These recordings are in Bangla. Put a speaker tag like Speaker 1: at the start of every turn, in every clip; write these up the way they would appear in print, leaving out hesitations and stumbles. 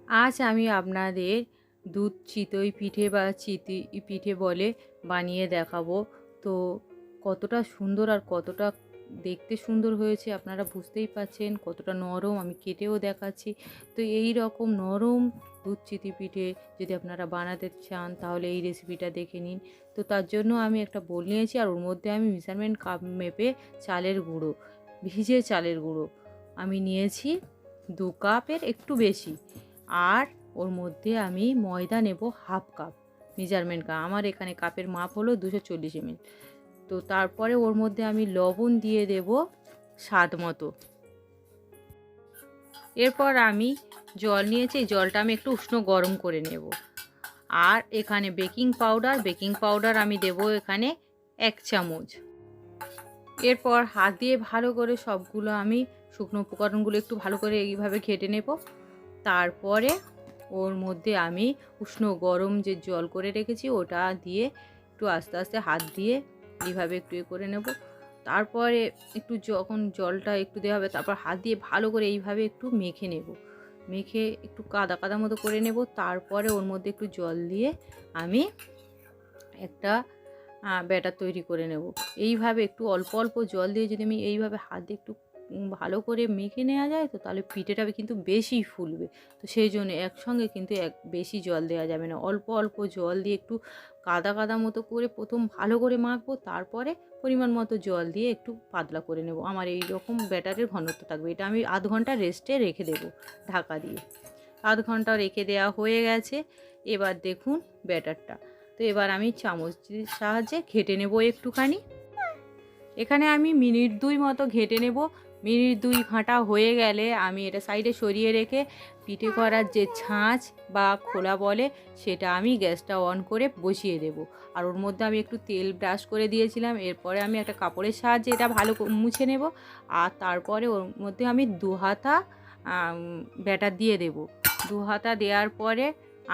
Speaker 1: আজ আমি আপনাদের দুধ চিতই পিঠে বা পিঠে বলে বানিয়ে দেখাবো। তো কতটা সুন্দর আর কতটা দেখতে সুন্দর হয়েছে আপনারা বুঝতেই পারছেন, কতটা নরম আমি কেটেও দেখাচ্ছি। তো এই রকম নরম দুধ চিতই পিঠে যদি আপনারা বানাতে চান তাহলে এই রেসিপিটা দেখে নিন। তো তার জন্য আমি একটা বোল নিয়েছি আর ওর মধ্যে আমি মেজারমেন্ট কাপ মেপে চালের গুঁড়ো, ভিজে চালের গুঁড়ো আমি নিয়েছি 2 কাপের একটু বেশি। আর ওর মধ্যে আমি ময়দা নেব হাফ কাপ, মেজারমেন্ট কাপ, আমার এখানে কাপের মাপ হলো 240 ml। তো তারপরে ওর মধ্যে আমি লবণ দিয়ে দেব স্বাদ মতো। এরপর আমি জল নিয়েছি, এই জলটা আমি একটু উষ্ণ গরম করে নেব। আর এখানে বেকিং পাউডার আমি দেব এখানে 1 চামচ। এরপর হাত দিয়ে ভালো করে সবগুলো আমি শুকনো উপকরণগুলো একটু ভালো করে এইভাবে ঘেটে নেব। তারপরে ওর মধ্যে আমি উষ্ণ গরম যে জল করে রেখেছি ওটা দিয়ে একটু আস্তে আস্তে হাত দিয়ে এইভাবে একটু করে নেব। তারপরে একটু যখন জলটা একটু দেওয়া হবে তারপর হাত দিয়ে ভালো করে এইভাবে একটু মেখে নেব, মেখে একটু কাদা কাদা মতো করে নেব। তারপরে ওর মধ্যে একটু জল দিয়ে আমি একটা ব্যাটার তৈরি করে নেব। এইভাবে একটু অল্প অল্প জল দিয়ে যদি আমি এইভাবে হাত দিয়ে একটু ভালো করে মেখে নেওয়া যায় তো তাহলে পিঠেটা কিন্তু বেশি ফুলবে। তো সেই জন্য একসঙ্গে কিন্তু বেশি জল দেওয়া যাবে না, অল্প অল্প জল দিয়ে একটু কাদা কাদা মতো করে প্রথম ভালো করে মাখবো, তারপরে পরিমাণ মতো জল দিয়ে একটু পাতলা করে নেব। আমার এই রকম ব্যাটারের ঘনত্ব থাকবে। এটা আমি আধ ঘন্টা রেস্টে রেখে দেব ঢাকা দিয়ে। আধ ঘন্টা রেখে দেওয়া হয়ে গেছে। এবার দেখুন ব্যাটারটা। তো এবার আমি চামচের সাহায্যে ঘেটে নেব একটুখানি। এখানে আমি মিনিট 2 মতো ঘেটে নেব। মিনিট 2 ঘাঁটা হয়ে গেলে আমি এটা সাইডে সরিয়ে রেখে পিঠে করার যে ছাঁচ বা খোলা বলে সেটা আমি গ্যাসটা অন করে বসিয়ে দেব। আর ওর মধ্যে আমি একটু তেল ব্রাশ করে দিয়েছিলাম। এরপরে আমি একটা কাপড়ের সাহায্যে এটা ভালো মুছে নেব। আর তারপরে ওর মধ্যে আমি 2 হাতা ব্যাটার দিয়ে দেব। 2 হাতা দেওয়ার পরে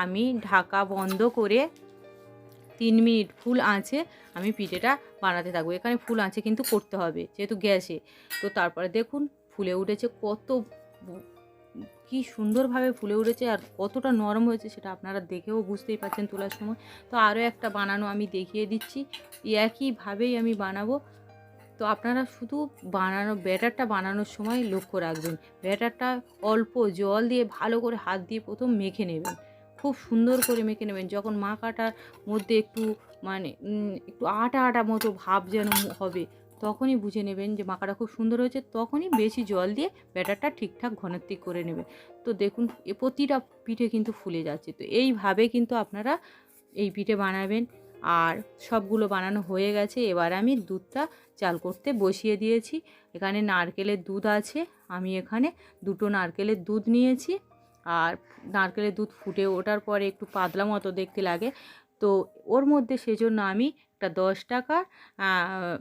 Speaker 1: আমি ঢাকা বন্ধ করে 3 মিনিট ফুল আঁচে আমি পিঠেটা বানাতে থাকবো। এখানে ফুল আঁচে কিন্তু করতে হবে যেহেতু গ্যাসে। তো তারপরে দেখুন ফুলে উঠেছে, কি সুন্দরভাবে ফুলে উঠেছে আর কতটা নরম হয়েছে সেটা আপনারা দেখেও বুঝতেই পারছেন তোলার সময়। তো আরও একটা বানানো আমি দেখিয়ে দিচ্ছি, একইভাবেই আমি বানাবো। তো আপনারা শুধু ব্যাটারটা বানানোর সময় লক্ষ্য রাখবেন, ব্যাটারটা অল্প জল দিয়ে ভালো করে হাত দিয়ে প্রথম মেখে নেবেন, খুব সুন্দর করে মেখে নেবেন। যখন মাখাটার মধ্যে একটু একটু আটা আটা মতো ভাব যেন হবে, তখনই বুঝে নেবেন যে মাখাটা খুব সুন্দর হয়েছে। তখনই বেশি জল দিয়ে ব্যাটারটা ঠিকঠাক ঘনত্ব করে নেবেন। তো দেখুন প্রতিটা পিঠে কিন্তু ফুলে যাচ্ছে। তো এইভাবে কিন্তু আপনারা এই পিঠে বানাবেন। আর সবগুলো বানানো হয়ে গেছে। এবার আমি দুধটা চাল করতে বসিয়ে দিয়েছি। এখানে নারকেলের দুধ আছে, আমি এখানে 2টো নারকেলের দুধ নিয়েছি। আর নারকেলের দুধ ফুটে ওঠার পরে একটু পাতলা মতো দেখতে লাগে, তো ওর মধ্যে সেজন্য আমি একটা 10 টাকার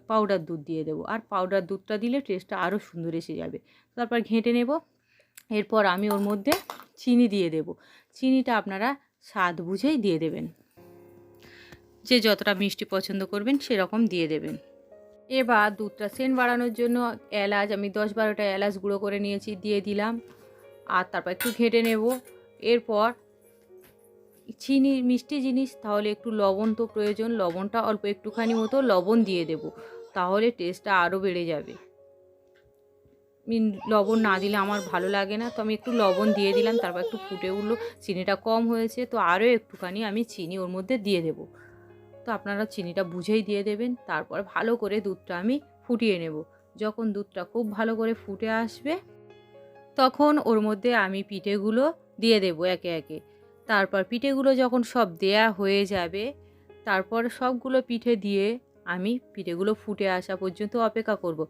Speaker 1: পাউডার দুধ দিয়ে দেবো। আর পাউডার দুধটা দিলে টেস্টটা আরও সুন্দর এসে যাবে। তারপর ঘেঁটে নেব। এরপর আমি ওর মধ্যে চিনি দিয়ে দেব। চিনিটা আপনারা স্বাদ বুঝেই দিয়ে দেবেন, যে যতটা মিষ্টি পছন্দ করবেন সেরকম দিয়ে দেবেন। এবার দুধটা সেন্ট বাড়ানোর জন্য এলাচ আমি 10-12টা এলাচ গুঁড়ো করে নিয়েছি, দিয়ে দিলাম। আর তারপর একটু ঘেঁটে নেব। এরপর চিনি মিষ্টি জিনিস তাহলে একটু লবণ তো প্রয়োজন, লবণটা অল্প একটুখানি মতো লবণ দিয়ে দেব, তাহলে টেস্টটা আরও বেড়ে যাবে। লবণ না দিলে আমার ভালো লাগে না, তো আমি একটু লবণ দিয়ে দিলাম। তারপর একটু ফুটে উঠলো, চিনিটা কম হয়েছে, তো আরও একটুখানি আমি চিনি ওর মধ্যে দিয়ে দেব। তো আপনারা চিনিটা বুঝেই দিয়ে দেবেন। তারপর ভালো করে দুধটা আমি ফুটিয়ে নেব। যখন দুধটা খুব ভালো করে ফুটে আসবে তখন ওর মধ্যে আমি পিঠেগুলো দিয়ে দেব একে একে। তারপর পিঠেগুলো যখন সব দেয়া হয়ে যাবে তারপর সবগুলো পিঠে দিয়ে আমি পিঠেগুলো ফুটে আসা পর্যন্ত অপেক্ষা করব।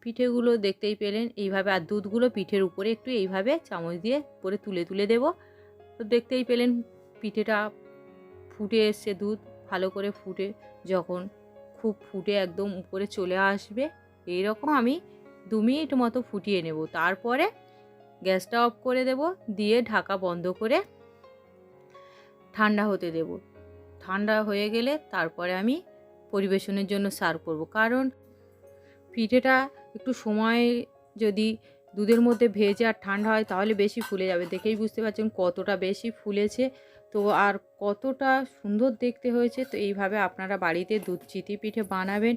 Speaker 1: পিঠেগুলো দেখতেই পেলেন এইভাবে, আর দুধগুলো পিঠের উপরে একটু এইভাবে চামচ দিয়ে উপরে তুলে তুলে দেব। তো দেখতেই পেলেন পিঠেটা ফুটে এসছে, দুধ ভালো করে ফুটে যখন খুব ফুটে একদম উপরে চলে আসবে এই রকম আমি 2 মিনিট মতো ফুটিয়ে নেব। তারপরে গ্যাসটা অফ করে দেব, দিয়ে ঢাকা বন্ধ করে ঠান্ডা হতে দেব। ঠান্ডা হয়ে গেলে তারপরে আমি পরিবেশনের জন্য সার্ভ করব। কারণ পিঠেটা একটু সময় যদি দুধের মধ্যে ভেজে আর ঠান্ডা হয় তাহলে বেশি ফুলে যাবে। দেখেই বুঝতে পারছেন কতটা বেশি ফুলেছে। তো আর কতটা সুন্দর দেখতে হয়েছে। তো এইভাবে আপনারা বাড়িতে দুধ চিতি পিঠে বানাবেন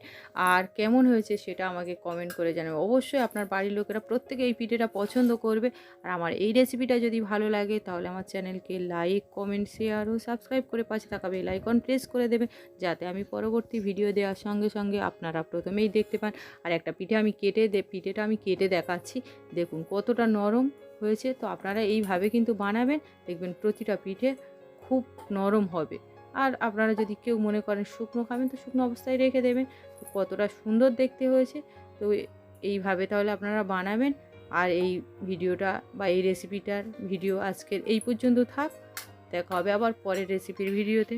Speaker 1: আর কেমন হয়েছে সেটা আমাকে কমেন্ট করে জানাবেন। অবশ্যই আপনার বাড়ির লোকেরা প্রত্যেকে এই পিঠেটা পছন্দ করবে। আর আমার এই রেসিপিটা যদি ভালো লাগে তাহলে আমার চ্যানেলকে লাইক, কমেন্ট, শেয়ার ও সাবস্ক্রাইব করে পাশে থাকা বেল আইকন প্রেস করে দেবেন, যাতে আমি পরবর্তী ভিডিও দেওয়ার সঙ্গে সঙ্গে আপনারা প্রথমেই দেখতে পান। আর একটা পিঠে আমি পিঠেটা আমি কেটে দেখাচ্ছি, দেখুন কতটা নরম হয়েছে। তো আপনারা এইভাবে কিন্তু বানাবেন, দেখবেন প্রতিটা পিঠে খুব নরম হবে। আর আপনারা যদি কেউ মনে করেন শুকনো খাবেন তো শুকনো অবস্থায় রেখে দেবেন। তো কতটা সুন্দর দেখতে হয়েছে। তো এইভাবে তাহলে আপনারা বানাবেন। আর এই ভিডিওটা বা এই রেসিপিটার ভিডিও আজকের এই পর্যন্ত থাক। দেখা হবে আবার পরের রেসিপির ভিডিওতে।